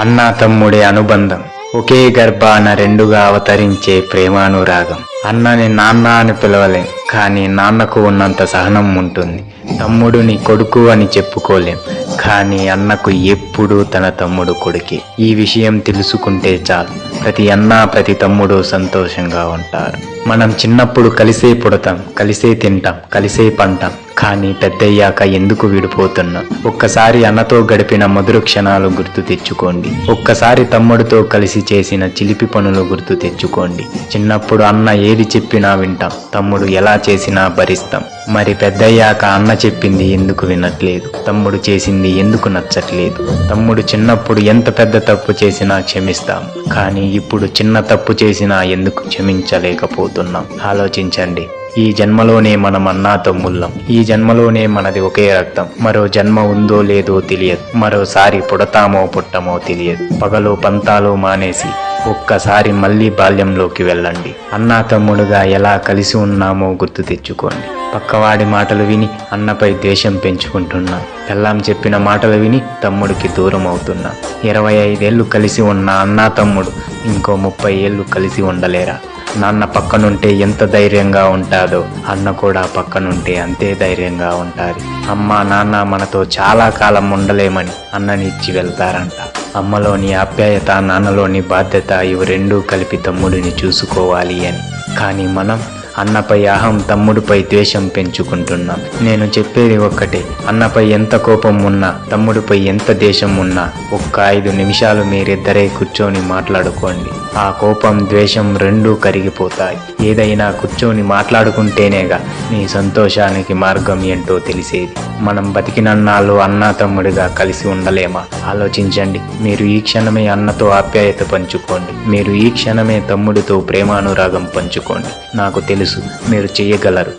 అన్నా తమ్ముడే అనుబంధం, ఒకే గర్భాన రెండుగా అవతరించే ప్రేమానురాగం. అన్నని నాన్న అని పిలవలేం, కానీ నాన్నకు ఉన్నంత సహనం ఉంటుంది. తమ్ముడిని కొడుకు అని చెప్పుకోలేం, కానీ అన్నకు ఎప్పుడూ తన తమ్ముడు కొడుకే. ఈ విషయం తెలుసుకుంటే చాలు, ప్రతి అన్న ప్రతి తమ్ముడు సంతోషంగా ఉంటారు. మనం చిన్నప్పుడు కలిసే పుడతాం, కలిసే తింటాం, కలిసే పంటాం, కానీ పెద్దయ్యాక ఎందుకు విడిపోతున్నాం? ఒక్కసారి అన్నతో గడిపిన మధుర క్షణాలు గుర్తు తెచ్చుకోండి. ఒక్కసారి తమ్ముడితో కలిసి చేసిన చిలిపి పనులు గుర్తు తెచ్చుకోండి. చిన్నప్పుడు అన్న ఏది చెప్పినా వింటాం, తమ్ముడు ఎలా చేసినా భరిస్తాం. మరి పెద్దయ్యాక అన్న చెప్పింది ఎందుకు వినట్లేదు? తమ్ముడు చేసింది ఎందుకు నచ్చట్లేదు? తమ్ముడు చిన్నప్పుడు ఎంత పెద్ద తప్పు చేసినా క్షమిస్తాం, కానీ ఇప్పుడు చిన్న తప్పు చేసినా ఎందుకు క్షమించలేకపోతున్నాం? ఆలోచించండి. ఈ జన్మలోనే మనం అన్నా తమ్ముళ్ళం. ఈ జన్మలోనే మనది ఒకే రక్తం. మరో జన్మ ఉందో లేదో తెలియదు. మరోసారి పుడతామో పుట్టమో తెలియదు. పగలు పంతాలు మానేసి ఒక్కసారి మళ్ళీ బాల్యంలోకి వెళ్ళండి. అన్నా తమ్ముడుగా ఎలా కలిసి ఉన్నామో గుర్తు తెచ్చుకోండి. పక్కవాడి మాటలు విని అన్నపై ద్వేషం పెంచుకుంటున్నా. పెళ్ళాం చెప్పిన మాటలు విని తమ్ముడికి దూరం అవుతున్నా. 25 ఏళ్ళు కలిసి ఉన్న అన్నా తమ్ముడు ఇంకో 30 ఏళ్ళు కలిసి ఉండలేరా? నాన్న పక్కనుంటే ఎంత ధైర్యంగా ఉంటాదో అన్న కూడా పక్కనుంటే అంతే ధైర్యంగా ఉంటారు. అమ్మ నాన్న మనతో చాలా కాలం ఉండలేమని అన్నని ఇచ్చి వెళ్తారంట. అమ్మలోని ఆప్యాయత, నాన్నలోని బాధ్యత, ఇవి రెండూ కలిపి తమ్ముడిని చూసుకోవాలి అని. కానీ మనం అన్నపై అహం, తమ్ముడిపై ద్వేషం పెంచుకుంటున్నాం. నేను చెప్పేది ఒక్కటే, అన్నపై ఎంత కోపం ఉన్నా, తమ్ముడిపై ఎంత ద్వేషం ఉన్నా, ఒక్క 5 నిమిషాలు మీరిద్దరే కూర్చొని మాట్లాడుకోండి. ఆ కోపం, ద్వేషం రెండూ కరిగిపోతాయి. ఏదైనా కూర్చొని మాట్లాడుకుంటేనేగా మీ సంతోషానికి మార్గం ఏంటో తెలిసేది. మనం బతికినన్నాళ్ళు అన్నా తమ్ముడిగా కలిసి ఉండలేమా? ఆలోచించండి. మీరు ఈ క్షణమే అన్నతో ఆప్యాయత పంచుకోండి. మీరు ఈ క్షణమే తమ్ముడితో ప్రేమానురాగం పంచుకోండి. నాకు తెలుసు మీరు చెయ్యగలరు.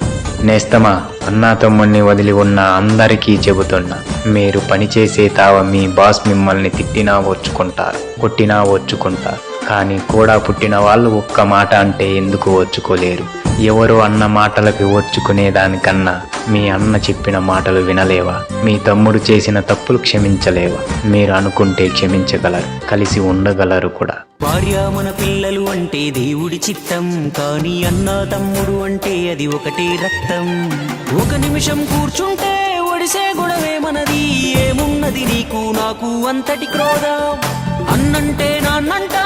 నేస్తమా, అన్నా తమ్ముడిని వదిలి ఉన్న అందరికీ చెబుతున్నా, మీరు పనిచేసే తావ మీ బాస్ మిమ్మల్ని తిట్టినా ఓర్చుకుంటారు, కొట్టినా ఓర్చుకుంటారు. కానీ కూడా పుట్టిన వాళ్ళు ఒక్క మాట అంటే ఎందుకు ఓర్చుకోలేరు? ఎవరు అన్న మాటలకి ఓర్చుకునే దానికన్నా మీ అన్న చెప్పిన మాటలు వినలేవా? మీ తమ్ముడు చేసిన తప్పులు క్షమించలేవా? మీరు అనుకుంటే క్షమించగలరు, కలిసి ఉండగలరు కూడా. భార్య మన పిల్లలు అంటే దేవుడి చిత్తం, కానీ అన్న తమ్ముడు అంటే అది ఒకటే రక్తం. ఒక నిమిషం కూర్చుంటే ఒడిసే గొడవే మనది. ఏమున్నది నీకు నాకు అంతటి క్రోధం? అన్నంటే నాన్నంట